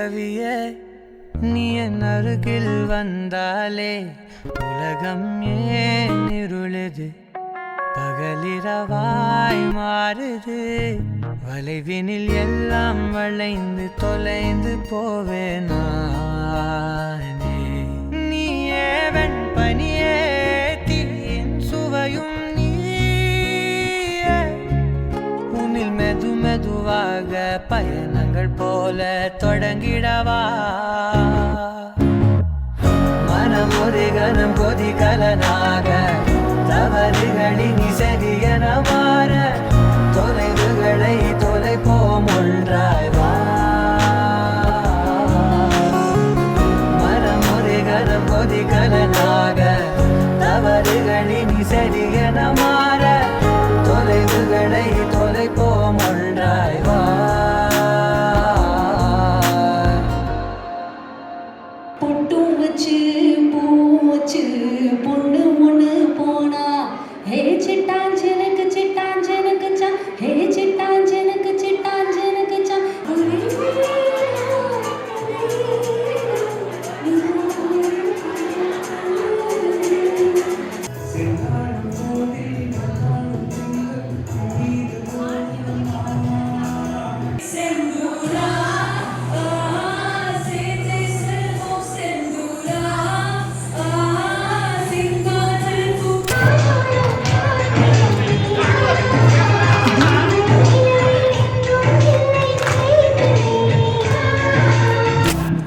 நிலவியே நீ என் அருகில் வந்தாலே உலகம் ஏன் இருளுது பகலிரவாய் மாறுது வளைவினில் எல்லாம் வளைந்து தொலைந்து போவேனானே நீயே வெண்பனியே தீயின் சுவையும் நீயே உன்னில் மெதுவாக பயணங்கள் போல தொடங்கிடவா மனம் ஒரு கணம் கொதிகலனாக தவறுகளினி சரியன மாற தொலைவுகளை தொலைப்போம் ஒன்றாய் வா மனம் ஒரு கணம் கொதிகலனாக தவறுகளினி சரியன மாற தொலைவுகளை தொலைப்போம் ஒன்றாய் வா பொட்டு வச்சு பூ வச்சு பொண்ணு ஒண்ணு போனா ஹே சிட்டாஞ்சனுக்கு சிட்டாஞ்சனுக்கு சா ஹே சிட்டாஞ்சனுக்கு சிட்டாஞ்சனுக்கு சா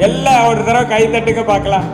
எல்லாம் ஒரு தடவை கை தட்டுக்க பார்க்கலாம்.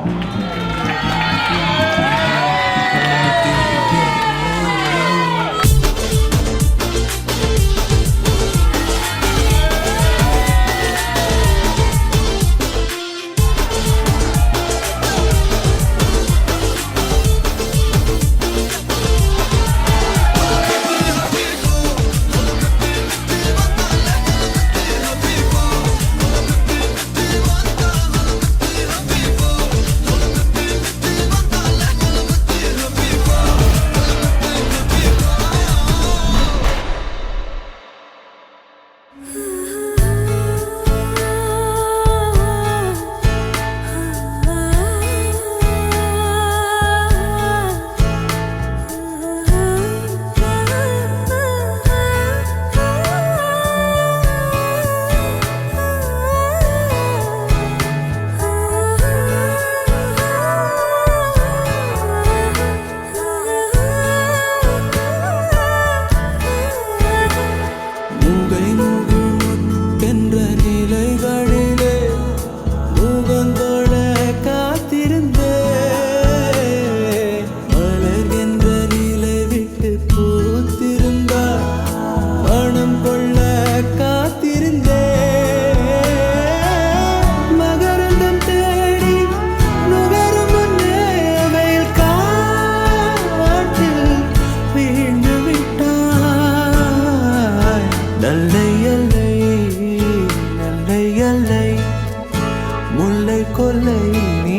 முல்லை கொல்லை நீ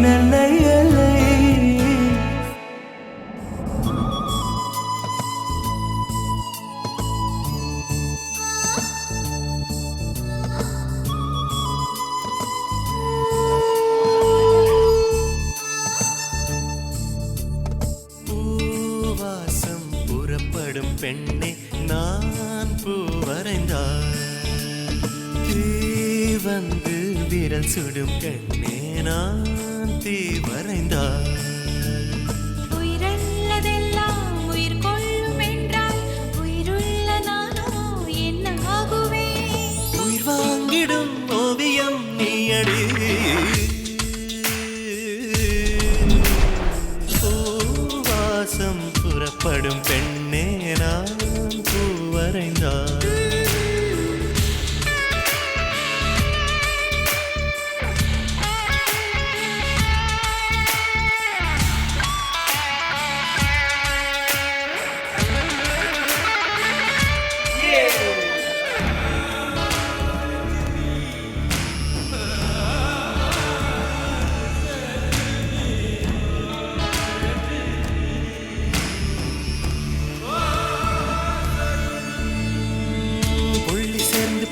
நல்லை எல்லை பூவாசம் புறப்படும் பெண்ணே நான் பூ வரைந்தாய் வந்து விரல் சுடும் கண்ணே நான் தீ வரைந்தாய் உயிரல்லதெல்லாம் உயிர் கொள்ளும் என்றால் உயிருள்ள நானோ என்ன ஆகுவேன் உயிர் வாங்கிடும் ஓவியம் நீயடி பூவாசம் புறப்படும் பெண்ணே நான் பூ வரைந்தாய்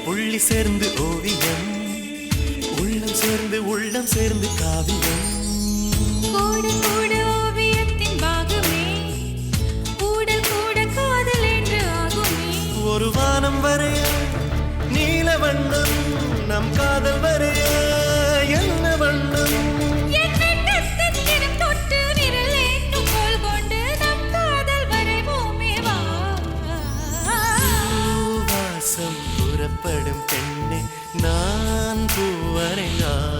புள்ளி சேர்ந்து ஓவியம் உள்ளம் சேர்ந்து காவியம் கூட கூட ஓவியத்தின் பாகமே கூடல் கூட காதல் என்று ஆகுமே ஒரு வானம் வரைய நீல வண்ணம் நம் காதல் வரைய என்ன வண்ணம் என்னை கத்தித்திரம் தொட்டு விரலேற்றும் கோல் கொண்டு நம் காதல் வரைவோமே வா வாசம் புறப்படும் பெண்ணே நான் பூவரைந்தார்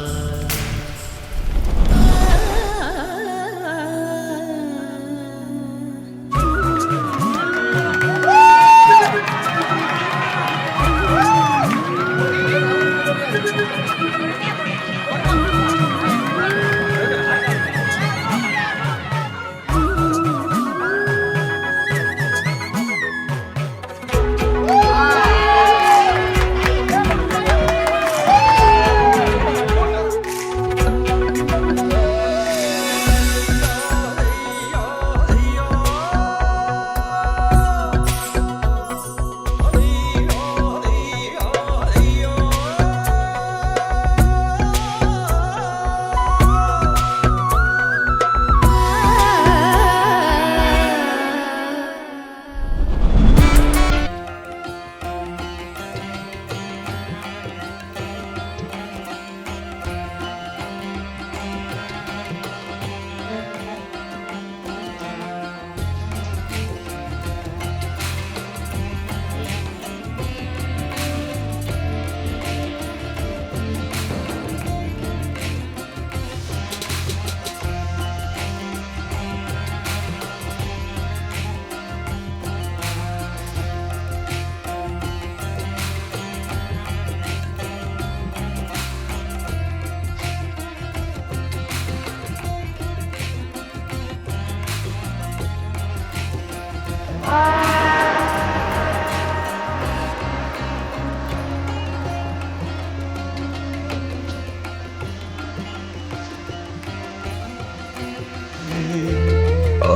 ஓ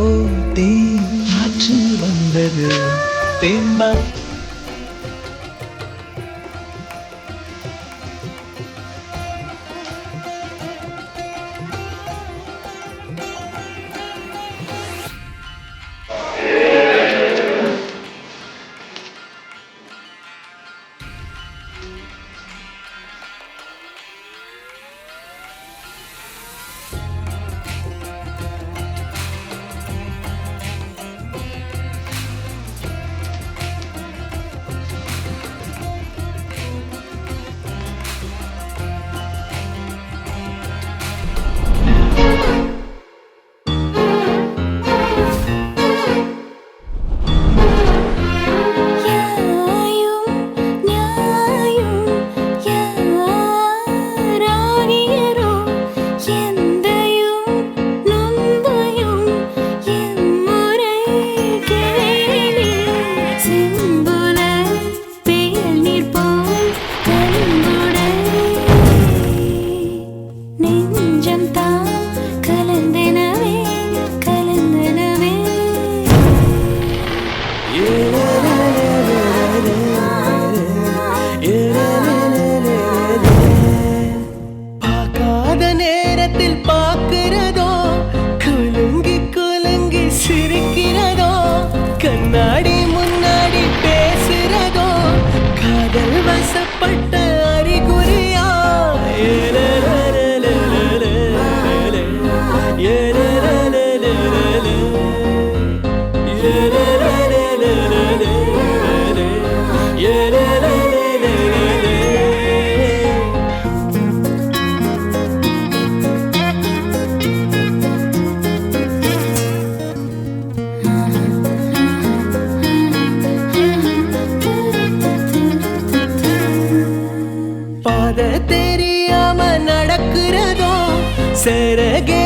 தேனாற்று வந்தது தேம்பா கண்ணாடி முன்னாடி பேசுறதோ காதல் வசப்பட்ட அறிகுறியா பாத தெரியாம நடக்கிறதோ சிறகே